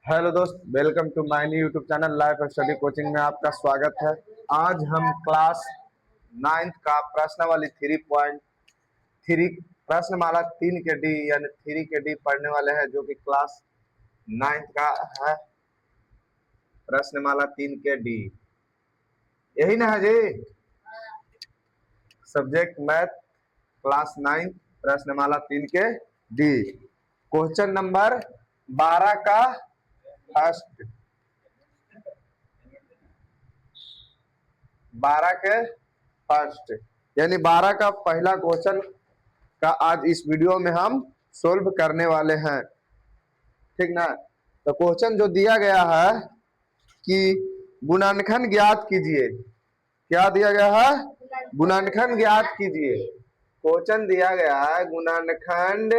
Hello दोस्त, welcome to my new YouTube channel life study coaching में आपका स्वागत है। आज हम क्लास 9th का प्रश्नावली 3.3 प्रश्नमाला 3 के डी यानी 3 के डी पढ़ने वाले हैं, जो कि क्लास 9th का है। प्रश्नमाला 3 के डी यही ना है जी। सब्जेक्ट मैथ, क्लास 9 प्रश्नमाला 3 के डी। क्वेश्चन नंबर 12 का फर्स्ट 12 के फर्स्ट यानी 12 का पहला क्वेश्चन का आज इस वीडियो में हम सोल्व करने वाले हैं, ठीक ना। तो क्वेश्चन जो दिया गया है कि गुणनखंड ज्ञात कीजिए। क्या दिया गया है? गुणनखंड ज्ञात कीजिए। क्वेश्चन दिया गया है गुणनखंड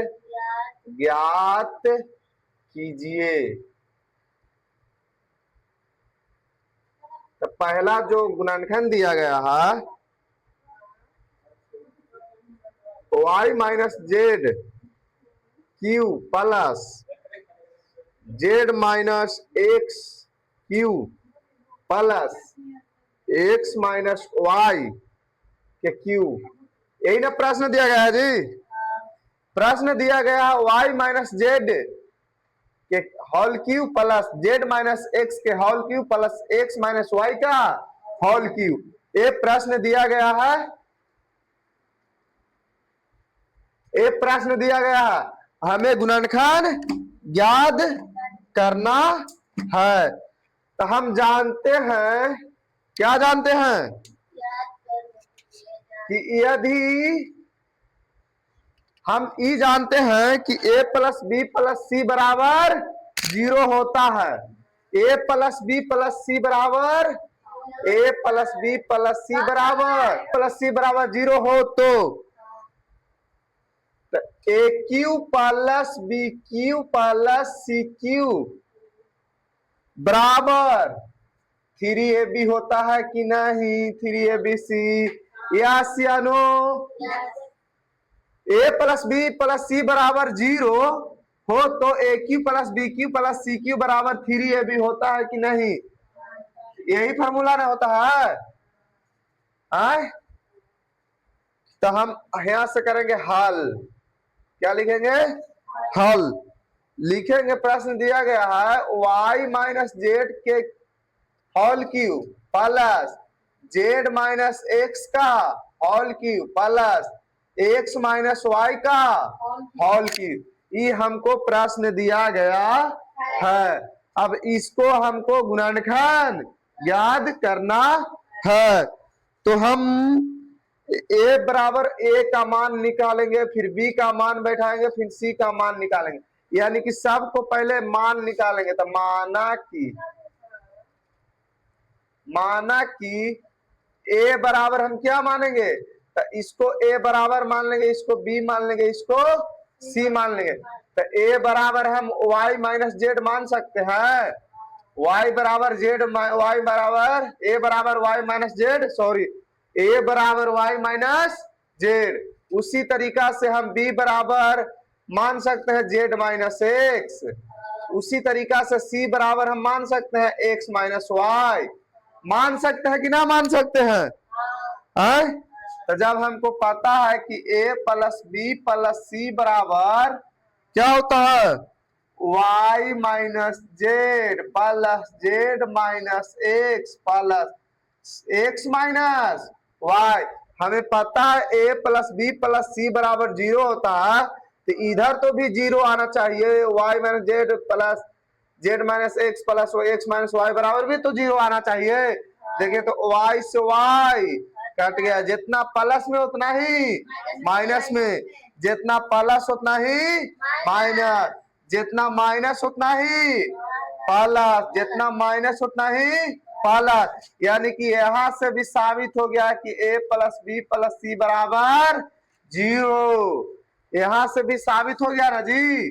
ज्ञात कीजिए। तो पहला जो गुणनखंड दिया गया है y minus Z Q plus Z minus X Q plus X minus Y के क्यू। यही ना प्रश्न दिया गया है जी। प्रश्न दिया गया है y माइनस जेड के whole cube plus Z minus X के whole cube plus X minus Y का होल क्यू। ये प्रश्न दिया गया है, ये प्रश्न दिया गया है, हमें गुणनखंड ज्ञात करना है। तो हम जानते हैं, क्या जानते हैं कि यदि हम ई जानते हैं कि a plus B plus C बराबर 0 होता है। a plus B plus C बराबर a plus B plus C बराबर 0 हो तो A cube plus B cube plus C cube बराबर 3ab होता है कि नहीं? 3abc, यस या no? A plus B plus C बराबर 0 हो तो A cube plus B cube plus C cube बराबर 3ab होता है कि नहीं? यही फॉर्मूला ना होता है। आए? तो हम यहां से करेंगे हल। क्या लिखेंगे? हल लिखेंगे। प्रश्न दिया गया है y माइनस जेड के whole cube plus Z minus X का whole cube plus X minus Y का होल क्यू। ये हमको प्रश्न दिया गया है। अब इसको हमको गुणनखंड याद करना है। तो हम ए बराबर ए का मान निकालेंगे, फिर बी का मान बैठाएंगे, फिर सी का मान निकालेंगे। यानी कि सबको पहले मान निकालेंगे। तो माना कि ए बराबर हम क्या मानेंगे? तो इसको ए बराबर मान लेंगे, इसको बी मान लेंगे, इसको सी मान लेंगे। तो ए बराबर हम y माइनस जेड मान सकते हैं। y बराबर जेड y बराबर ए बराबर y माइनस जेड, सॉरी ए बराबर y माइनस जेड। उसी तरीका से हम b बराबर मान सकते हैं जेड माइनस एक्स। उसी तरीका से c बराबर हम मान सकते हैं x माइनस वाई। मान सकते हैं कि ना मान सकते हैं? तो जब हमको पता है कि a plus B plus C बराबर क्या होता है? y minus Z plus Z minus X plus X minus Y. हमें पता है a plus B plus C बराबर 0 होता है, तो इधर तो भी 0 आना चाहिए। y minus Z plus Z minus X plus X minus Y बराबर भी तो 0 आना चाहिए। देखिए तो y से y कट गया, जितना प्लस में उतना ही माइनस में, जितना प्लस उतना ही माइनस, जितना माइनस उतना ही प्लस, जितना माइनस उतना ही प्लस। यानी कि यहां से भी साबित हो गया कि a plus B plus C बराबर 0। यहां से भी साबित हो गया ना जी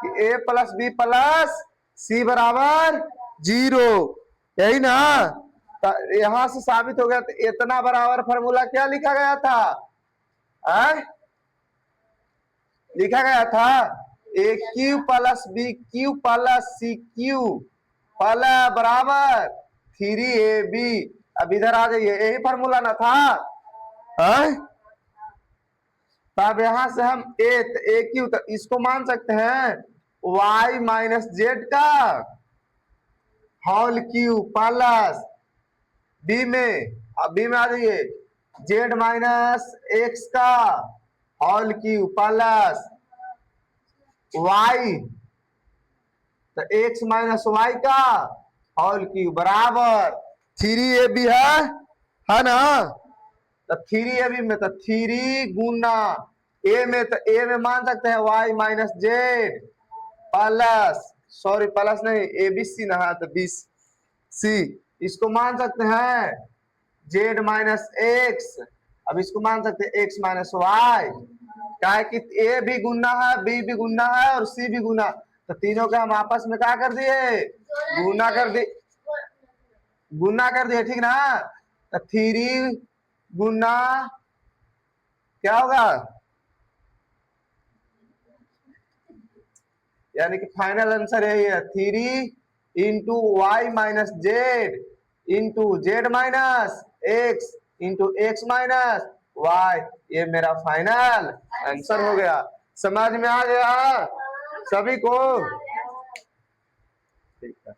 कि a plus B plus C बराबर 0। यही ना? यहां से साबित हो गया। तो इतना बराबर फॉर्मूला क्या लिखा गया था? लिखा गया था A cube plus B cube plus C cube plus बराबर 3ab। अब इधर आ जाइए, यही फॉर्मूला ना था। तब यहां से हम ए क्यू, तो इसको मान सकते हैं y माइनस जेड का होल क्यू प्लस बी में, अब बी में आ जाइए जेड माइनस एक्स का होल क्यू प्लस वाई, तो एक्स माइनस वाई का होल क्यू बराबर 3ab है ना। तो 3ab में तो 3 गुना ए में, तो ए में मान सकते हैं y minus Z plus, sorry plus नहीं ए बी सी ना, तो बी सी, इसको मान सकते हैं जेड माइनस एक्स, अब इसको मान सकते हैं एक्स माइनस वाई, क्या है कि ए भी गुना है, बी भी गुना है और सी भी गुना, तो तीनों के हम आपस में क्या कर दिए, गुना कर दिए, गुना कर दिए, ठीक ना। तो 3 गुना क्या होगा, यानी कि फाइनल आंसर यही है 3 into Y minus Z into Z minus X into X minus Y, ये मेरा फाइनल आंसर हो गया। समझ में आ गया सभी को? ठीक है।